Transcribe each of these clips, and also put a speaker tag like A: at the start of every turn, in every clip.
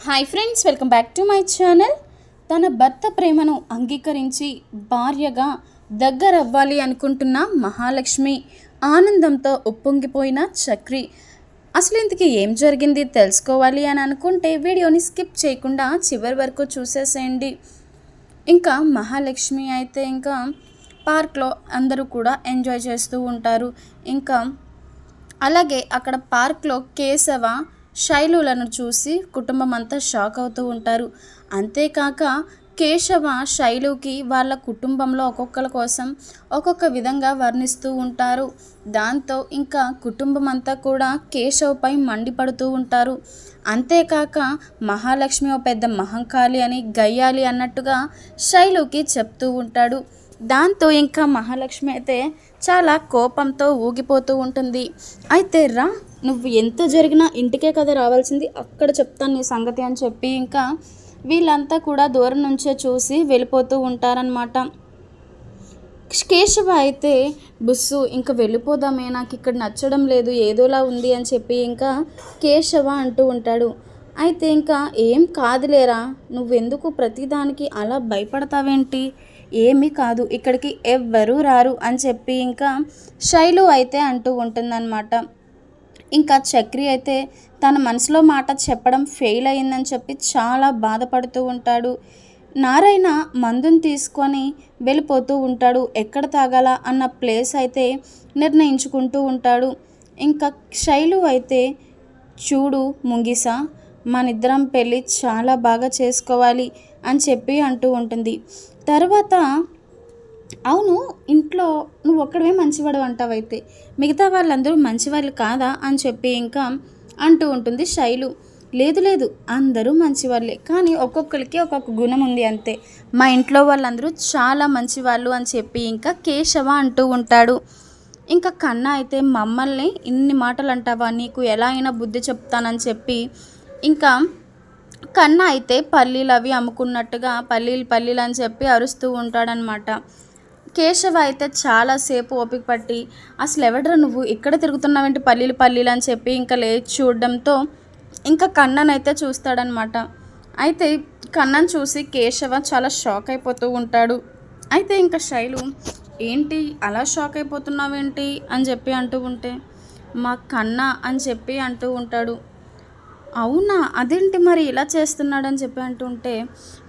A: Hi friends, welcome back to my channel. తన భర్త ప్రేమను అంగీకరించి భార్యగా దగ్గరవ్వాలి అనుకుంటున్న మహాలక్ష్మి ఆనందంతో ఉప్పొంగిపోయిన చక్రి. అసలు ఇంతకీ ఏం జరిగింది తెలుసుకోవాలి అని అనుకుంటే వీడియోని స్కిప్ చేయకుండా చివరి వరకు చూసేసేయండి. ఇంకా మహాలక్ష్మి అయితే ఇంకా పార్క్లో అందరూ కూడా ఎంజాయ్ చేస్తూ ఉంటారు. ఇంకా అలాగే అక్కడ పార్క్లో కేశవ శైలులను చూసి కుటుంబం అంతా షాక్ అవుతూ ఉంటారు. అంతేకాక కేశవ శైలుకి వాళ్ళ కుటుంబంలో ఒక్కొక్కరి కోసం ఒక్కొక్క విధంగా వర్ణిస్తూ ఉంటారు. దాంతో ఇంకా కుటుంబం అంతా కూడా కేశవ్పై మండిపడుతూ ఉంటారు. అంతేకాక మహాలక్ష్మి ఓ పెద్ద మహంకాళి అని గయ్యాలి అన్నట్టుగా శైలుకి చెప్తూ ఉంటాడు. దాంతో ఇంకా మహాలక్ష్మి అయితే చాలా కోపంతో ఊగిపోతూ ఉంటుంది. అయితే రా, నువ్వు ఎంత జరిగినా ఇంటికే కదా రావాల్సింది, అక్కడ చెప్తాను నీ సంగతి అని చెప్పి ఇంకా వీళ్ళంతా కూడా దూరం నుంచే చూసి వెళ్ళిపోతూ ఉంటారనమాట. కేశవ అయితే బుస్సు ఇంకా వెళ్ళిపోదామే, నాకు ఇక్కడ నచ్చడం లేదు, ఏదోలా ఉంది అని చెప్పి ఇంకా కేశవ అంటూ ఉంటాడు. అయితే ఇంకా ఏం కాదులేరా, నువ్వెందుకు ప్రతిదానికి అలా భయపడతావేంటి, ఏమీ కాదు, ఇక్కడికి ఎవ్వరూ రారు అని చెప్పి ఇంకా శైలు అయితే అంటూ ఉంటుందన్నమాట. ఇంకా చక్రి అయితే తన మనసులో మాట చెప్పడం ఫెయిల్ అయిందని చెప్పి చాలా బాధపడుతూ ఉంటాడు. నారాయణ మందుని తీసుకొని వెళ్ళిపోతూ ఉంటాడు. ఎక్కడ తాగాల అన్న ప్లేస్ అయితే నిర్ణయించుకుంటూ ఉంటాడు. ఇంకా శైలు అయితే చూడు ముంగిస, మనిద్దరం పెళ్ళి చాలా బాగా చేసుకోవాలి అని చెప్పి అంటూ ఉంటుంది. తర్వాత అవును, ఇంట్లో నువ్వు ఒక్కడమే మంచివాడు అంటావైతే మిగతా వాళ్ళందరూ మంచివాళ్ళు కాదా అని చెప్పి ఇంకా అంటూ ఉంటుంది శైలు. లేదు లేదు, అందరూ మంచివాళ్ళే, కానీ ఒక్కొక్కరికి ఒక్కొక్క గుణం ఉంది అంతే, మా ఇంట్లో వాళ్ళందరూ చాలా మంచివాళ్ళు అని చెప్పి ఇంకా కేశవ అంటూ ఉంటాడు. ఇంకా కన్నా అయితే మమ్మల్ని ఇన్ని మాటలు అంటావా, నీకు ఎలా అయినా బుద్ధి చెప్తానని చెప్పి ఇంకా కన్నా అయితే పల్లీలు అవి అమ్ముకున్నట్టుగా పల్లీలు అని చెప్పి అరుస్తూ ఉంటాడనమాట. కేశవ అయితే చాలాసేపు ఓపిక పట్టి అసలు ఎవడరా నువ్వు ఇక్కడ తిరుగుతున్నావేంటి పల్లీలు అని చెప్పి ఇంకా లేచి చూడడంతో ఇంకా కన్ననైతే చూస్తాడనమాట. అయితే కన్నను చూసి కేశవ చాలా షాక్ అయిపోతూ ఉంటాడు. అయితే ఇంకా శైలు ఏంటి అలా షాక్ అయిపోతున్నావేంటి అని చెప్పి అంటూ ఉంటే మా కన్నా అని చెప్పి అంటూ ఉంటాడు. అవునా, అదేంటి మరి ఇలా చేస్తున్నాడని చెప్పి అంటుంటే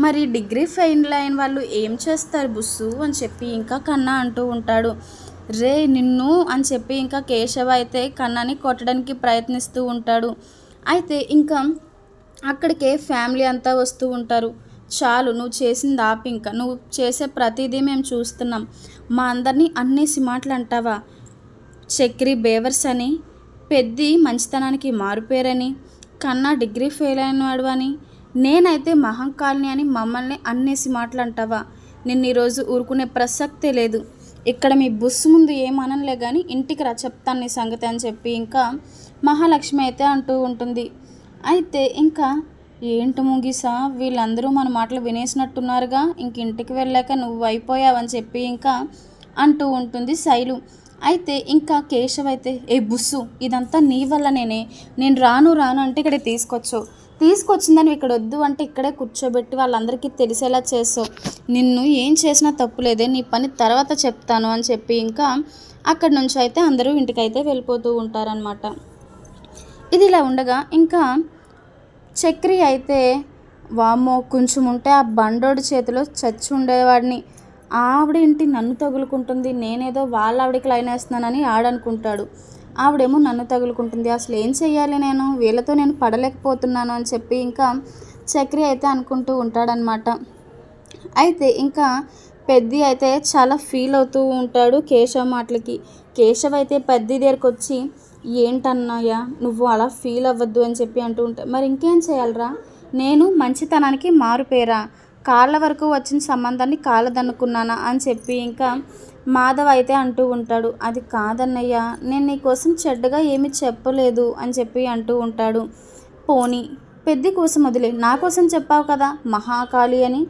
A: మరి డిగ్రీ ఫెయిల్ అయిన వాళ్ళు ఏం చేస్తారు బుస్సు అని చెప్పి ఇంకా కన్నా అంటూ ఉంటాడు. రే నిన్ను అని చెప్పి ఇంకా కేశవ అయితే కన్నాని కొట్టడానికి ప్రయత్నిస్తూ ఉంటాడు. అయితే ఇంకా అక్కడికే ఫ్యామిలీ అంతా వస్తూ ఉంటారు. చాలు, నువ్వు చేసింది ఆపి, ఇంకా నువ్వు చేసే ప్రతిదీ మేము చూస్తున్నాం, మా అందరినీ అన్నేసి మాటలు అంటావా, చక్రి బేవర్స్ అని, పెద్ది మంచితనానికి మారుపేరని, కన్నా డిగ్రీ ఫెయిల్ అయినవాడు అని, నేనైతే మహంకాళిని అని మమ్మల్ని అన్నేసి మాటలంటావా, నిన్ను ఈరోజు ఊరుకునే ప్రసక్తే లేదు, ఇక్కడ మీ బుస్సు ముందు ఏమనలే కానీ ఇంటికి రా చెప్తాను నీ సంగతి అని చెప్పి ఇంకా మహాలక్ష్మి అయితే అంటూ ఉంటుంది. అయితే ఇంకా ఏంటి ముంగిసా, వీళ్ళందరూ మన మాటలు వినేసినట్టున్నారుగా, ఇంక ఇంటికి వెళ్ళాక నువ్వు అయిపోయావని చెప్పి ఇంకా అంటూ ఉంటుంది శైలు. అయితే ఇంకా కేశవ్ అయితే ఏ బుస్సు, ఇదంతా నీ వల్ల నేను రాను అంటే ఇక్కడ తీసుకొచ్చిందని ఇక్కడ వద్దు అంటే ఇక్కడే కూర్చోబెట్టి వాళ్ళందరికీ తెలిసేలా చేసావు, నిన్ను ఏం చేసినా తప్పులేదే, నీ పని తర్వాత చెప్తాను అని చెప్పి ఇంకా అక్కడి నుంచి అయితే అందరూ ఇంటికైతే వెళ్ళిపోతూ ఉంటారనమాట. ఇది ఇలా ఉండగా ఇంకా చక్రి అయితే వామ్మో కొంచెం ఉంటే ఆ బండోడి చేతిలో చచ్చి ఉండేవాడిని, ఆవిడేంటి నన్ను తగులుకుంటుంది, నేనేదో వాళ్ళ ఆవిడకి లైన్ వేస్తున్నానని ఆడనుకుంటాడు, ఆవిడేమో నన్ను తగులుకుంటుంది, అసలు ఏం చెయ్యాలి, నేను వీళ్ళతో నేను పడలేకపోతున్నాను అని చెప్పి ఇంకా చక్రి అయితే అనుకుంటూ ఉంటాడనమాట. అయితే ఇంకా పెద్ది అయితే చాలా ఫీల్ అవుతూ ఉంటాడు కేశవ్ మాటలకి. కేశవ్ అయితే పెద్ది దగ్గరికి వచ్చి ఏంటన్నాయా నువ్వు అలా ఫీల్ అవ్వద్దు అని చెప్పి అంటూ ఉంటా, మరి ఇంకేం చేయాలరా, నేను మంచితనానికి మారుపేరా, కాళ్ళ వరకు వచ్చిన సంబంధాన్ని కాళ్ళదన్నుకున్నానా అని చెప్పి ఇంకా మాధవ్ అయితే అంటూ ఉంటాడు. అది కాదన్నయ్య, నేను నీ కోసం చెడ్డగా ఏమీ చెప్పలేదు అని చెప్పి అంటూ ఉంటాడు. పోనీ పెద్ది కోసం వదిలే, నా కోసం చెప్పావు కదా మహాకాళి అని,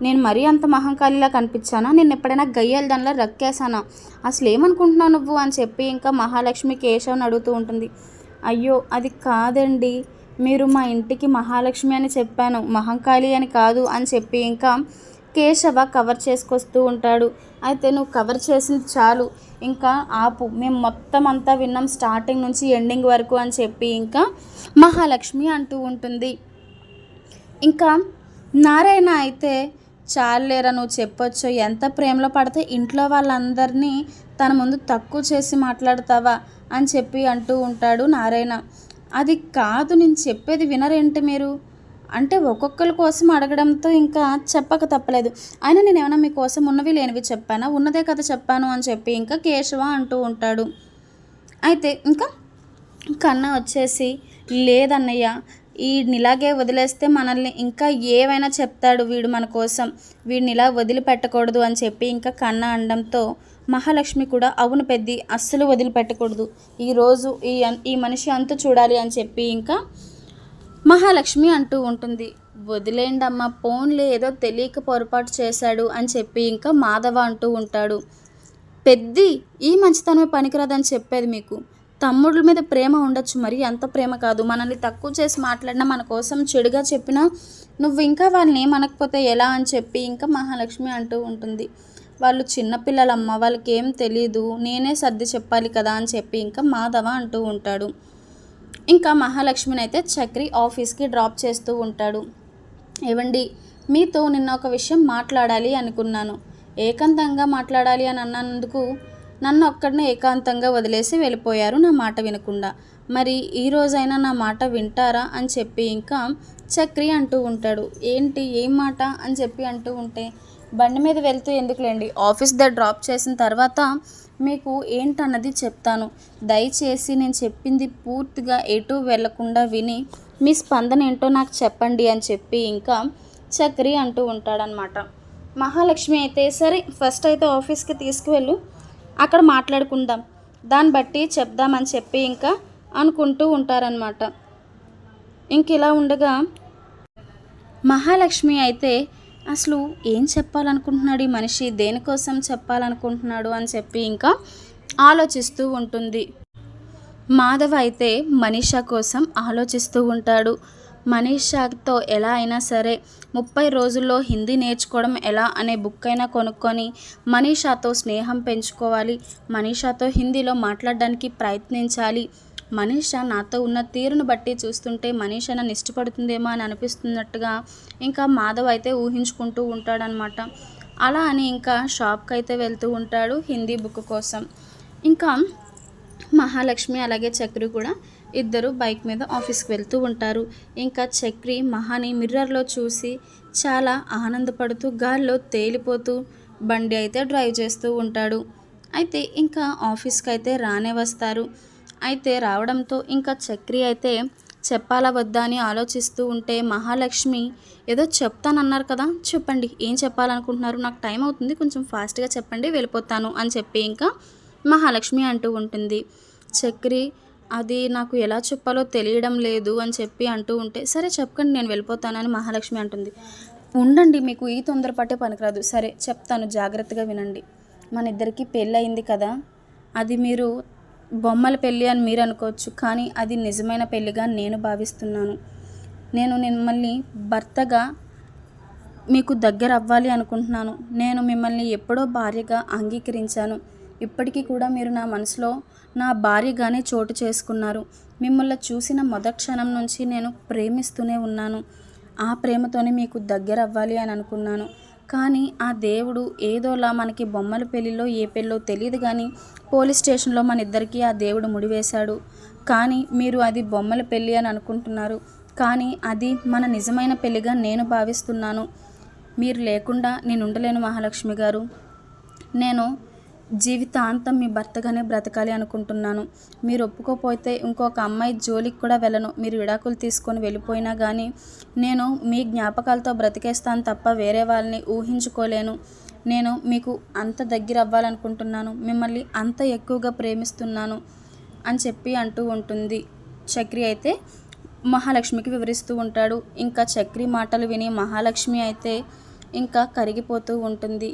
A: నేను మరీ అంత మహంకాళిలా కనిపించానా, నేను ఎప్పుడైనా గయ్యాలి దానిలో రక్కేసానా, అసలు ఏమనుకుంటున్నావు నువ్వు అని చెప్పి ఇంకా మహాలక్ష్మి కేశవ్ని అడుగుతూ ఉంటుంది. అయ్యో అది కాదండి, మీరు మా ఇంటికి మహాలక్ష్మి అని చెప్పాను, మహంకాళి అని కాదు అని చెప్పి ఇంకా కేశవ కవర్ చేసుకొస్తూ ఉంటాడు. అయితే నువ్వు కవర్ చేసింది చాలు, ఇంకా ఆపు, మేము మొత్తం అంతా విన్నాం స్టార్టింగ్ నుంచి ఎండింగ్ వరకు అని చెప్పి ఇంకా మహాలక్ష్మి అంటూ ఉంటుంది. ఇంకా నారాయణ అయితే చాలేరా నువ్వు చెప్పొచ్చు, ఎంత ప్రేమలో పడితే ఇంట్లో వాళ్ళందరినీ తన ముందు తక్కువ చేసి మాట్లాడతావా అని చెప్పి అంటూ ఉంటాడు నారాయణ. అది కాదు, నేను చెప్పేది వినరేంటి మీరు అంటే ఒక్కొక్కరి కోసం అడగడంతో ఇంకా చెప్పక తప్పలేదు. అయినా నేను ఏమైనా మీకోసం ఉన్నవి లేనివి చెప్పానా, ఉన్నదే కదా చెప్పాను అని చెప్పి ఇంకా కేశవ అంటూ ఉంటాడు. అయితే ఇంకా కన్నా వచ్చేసి లేదన్నయ్య, వీడిని ఇలాగే వదిలేస్తే మనల్ని ఇంకా ఏవైనా చెప్తాడు వీడు మన కోసం, వీడిని ఇలా వదిలిపెట్టకూడదు అని చెప్పి ఇంకా కన్నా అనడంతో మహాలక్ష్మి కూడా అవును పెద్ది, అస్సలు వదిలిపెట్టకూడదు, ఈరోజు ఈ మనిషి అంతు చూడాలి అని చెప్పి ఇంకా మహాలక్ష్మి అంటూ ఉంటుంది. వదిలేండి అమ్మ, పోన్లే ఏదో తెలియక పొరపాటు చేశాడు అని చెప్పి ఇంకా మాధవ అంటూ ఉంటాడు. పెద్ది ఈ మంచితనమే పనికిరాదని చెప్పేది మీకు, తమ్ముళ్ళ మీద ప్రేమ ఉండొచ్చు, మరి అంత ప్రేమ కాదు, మనల్ని తక్కువ చేసి మాట్లాడినా మన కోసం చెడుగా చెప్పినా నువ్వు ఇంకా వాళ్ళని ఏమనకపోతే ఎలా అని చెప్పి ఇంకా మహాలక్ష్మి అంటూ ఉంటుంది. వాళ్ళు చిన్నపిల్లలమ్మ, వాళ్ళకి ఏం తెలీదు, నేనే సర్ది చెప్పాలి కదా అని చెప్పి ఇంకా మాధవ అంటూ ఉంటాడు. ఇంకా మహాలక్ష్మిని అయితే చక్రి ఆఫీస్కి డ్రాప్ చేస్తూ ఉంటాడు. ఏవండి, మీతో నిన్న ఒక విషయం మాట్లాడాలి అనుకున్నాను, ఏకాంతంగా మాట్లాడాలి అని అన్నందుకు నన్ను ఒక్కడినే ఏకాంతంగా వదిలేసి వెళ్ళిపోయారు నా మాట వినకుండా, మరి ఈ రోజైనా నా మాట వింటారా అని చెప్పి ఇంకా చక్రి అంటూ ఉంటాడు. ఏంటి, ఏం మాట అని చెప్పి అంటూ ఉంటే, బండి మీద వెళ్తూ ఎందుకులేండి, ఆఫీస్ దగ్గర డ్రాప్ చేసిన తర్వాత మీకు ఏంటన్నది చెప్తాను, దయచేసి నేను చెప్పింది పూర్తిగా ఎటు వెళ్లకుండా విని మీ స్పందన ఏంటో నాకు చెప్పండి అని చెప్పి ఇంకా చక్రి అంటూ ఉంటాడనమాట. మహాలక్ష్మి అయితే సరే ఫస్ట్ అయితే ఆఫీస్కి తీసుకువెళ్ళు, అక్కడ మాట్లాడుకుందాం, దాన్ని బట్టి చెప్దామని చెప్పి ఇంకా అనుకుంటూ ఉంటారనమాట. ఇంక ఇలా ఉండగా మహాలక్ష్మి అయితే అసలు ఏం చెప్పాలనుకుంటున్నాడు ఈ మనిషి, దేనికోసం చెప్పాలనుకుంటున్నాడు అని చెప్పి ఇంకా ఆలోచిస్తూ ఉంటుంది. మాధవ్ అయితే మనీషా కోసం ఆలోచిస్తూ ఉంటాడు. మనీషాతో ఎలా అయినా సరే 30 రోజుల్లో హిందీ నేర్చుకోవడం ఎలా అనే బుక్ అయినా కొనుక్కొని మనీషాతో స్నేహం పెంచుకోవాలి, మనీషాతో హిందీలో మాట్లాడడానికి ప్రయత్నించాలి, మనీషా నాతో ఉన్న తీరును బట్టి చూస్తుంటే మనీషా నన్ను ఇష్టపడుతుందేమో అని అనిపిస్తున్నట్టుగా ఇంకా మాధవ్ అయితే ఊహించుకుంటూ ఉంటాడనమాట. అలా అని ఇంకా షాప్కి అయితే వెళ్తూ ఉంటాడు హిందీ బుక్ కోసం. ఇంకా మహాలక్ష్మి అలాగే చక్రి కూడా ఇద్దరు బైక్ మీద ఆఫీస్కి వెళ్తూ ఉంటారు. ఇంకా చక్రి మహాని మిర్రర్లో చూసి చాలా ఆనందపడుతూ గాల్లో తేలిపోతూ బండి అయితే డ్రైవ్ చేస్తూ ఉంటాడు. అయితే ఇంకా ఆఫీస్కి అయితే రానే వస్తారు. అయితే రావడంతో ఇంకా చక్రి అయితే చెప్పాలా వద్దా అని ఆలోచిస్తూ ఉంటే మహాలక్ష్మి ఏదో చెప్తానన్నారు కదా, చెప్పండి ఏం చెప్పాలనుకుంటున్నారు, నాకు టైం అవుతుంది, కొంచెం ఫాస్ట్గా చెప్పండి వెళ్ళిపోతాను అని చెప్పి ఇంకా మహాలక్ష్మి అంటూ ఉంటుంది. చక్రి అది నాకు ఎలా చెప్పాలో తెలియడం లేదు అని చెప్పి అంటూ ఉంటే సరే చెప్పండి నేను వెళ్ళిపోతానని మహాలక్ష్మి అంటుంది. ఉండండి, మీకు ఈ తొందరపాటే పనికిరాదు, సరే చెప్తాను జాగ్రత్తగా వినండి. మన ఇద్దరికి పెళ్ళి అయింది కదా, అది మీరు బొమ్మల పెళ్ళి అని మీరు అనుకోవచ్చు, కానీ అది నిజమైన పెళ్ళిగా నేను భావిస్తున్నాను. నేను మిమ్మల్ని భర్తగా మీకు దగ్గర అవ్వాలి అనుకుంటున్నాను. నేను మిమ్మల్ని ఎప్పుడో భార్యగా అంగీకరించాను, ఇప్పటికీ కూడా మీరు నా మనసులో నా భార్యగానే చోటు చేసుకున్నారు. మిమ్మల్ని చూసిన మొదటి క్షణం నుంచి నేను ప్రేమిస్తూనే ఉన్నాను, ఆ ప్రేమతోనే మీకు దగ్గర అవ్వాలి అని అనుకున్నాను. కానీ ఆ దేవుడు ఏదోలా మనకి బొమ్మల పెళ్ళిలో ఏ పెళ్ళో తెలియదు కానీ పోలీస్ స్టేషన్లో మన ఇద్దరికీ ఆ దేవుడు ముడివేశాడు. కానీ మీరు అది బొమ్మల పెళ్ళి అని అనుకుంటున్నారు, కానీ అది మన నిజమైన పెళ్ళిగా నేను భావిస్తున్నాను. మీరు లేకుండా నేను ఉండలేను మహాలక్ష్మి గారు, నేను జీవితాంతం మీ భర్తగానే బ్రతకాలి అనుకుంటున్నాను. మీరు ఒప్పుకోపోతే ఇంకొక అమ్మాయి జోలికి కూడా వెళ్ళను, మీరు విడాకులు తీసుకొని వెళ్ళిపోయినా కానీ నేను మీ జ్ఞాపకాలతో బ్రతికేస్తాను తప్ప వేరే వాళ్ళని ఊహించుకోలేను. నేను మీకు అంత దగ్గర అవ్వాలనుకుంటున్నాను, మిమ్మల్ని అంత ఎక్కువగా ప్రేమిస్తున్నాను అని చెప్పి అంటూ ఉంటుంది. చక్రి అయితే మహాలక్ష్మికి వివరిస్తూ ఉంటాడు. ఇంకా చక్రి మాటలు విని మహాలక్ష్మి అయితే ఇంకా కరిగిపోతూ ఉంటుంది.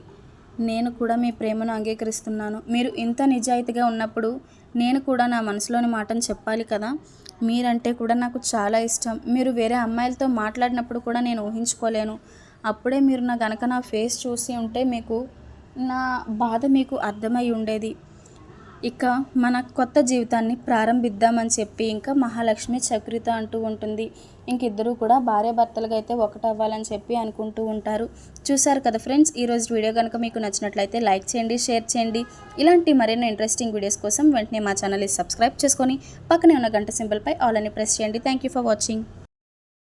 A: నేను కూడా మీ ప్రేమను అంగీకరిస్తున్నాను, మీరు ఇంత నిజాయితీగా ఉన్నప్పుడు నేను కూడా నా మనసులోని మాటను చెప్పాలి కదా. మీరంటే కూడా నాకు చాలా ఇష్టం. మీరు వేరే అమ్మాయిలతో మాట్లాడినప్పుడు కూడా నేను ఊహించుకోలేను. అప్పుడే మీరు నా ఫేస్ చూసి ఉంటే మీకు నా బాధ మీకు అర్థమై ఉండేది. ఇక మన కొత్త జీవితాన్ని ప్రారంభిద్దామని చెప్పి ఇంకా మహాలక్ష్మి చక్రిత అంటూ ఉంటుంది. ఇంకిద్దరూ కూడా భార్యాభర్తలుగా అయితే ఒకటవ్వాలని చెప్పి అనుకుంటూ ఉంటారు. చూసారు కదా ఫ్రెండ్స్, ఈరోజు వీడియో కనుక మీకు నచ్చినట్లయితే లైక్ చేయండి, షేర్ చేయండి. ఇలాంటి మరిన్ని ఇంట్రెస్టింగ్ వీడియోస్ కోసం వెంటనే మా ఛానల్ని సబ్స్క్రైబ్ చేసుకొని పక్కనే ఉన్న గంట సింబల్పై ఆల్ అని ప్రెస్ చేయండి. Thank you for watching.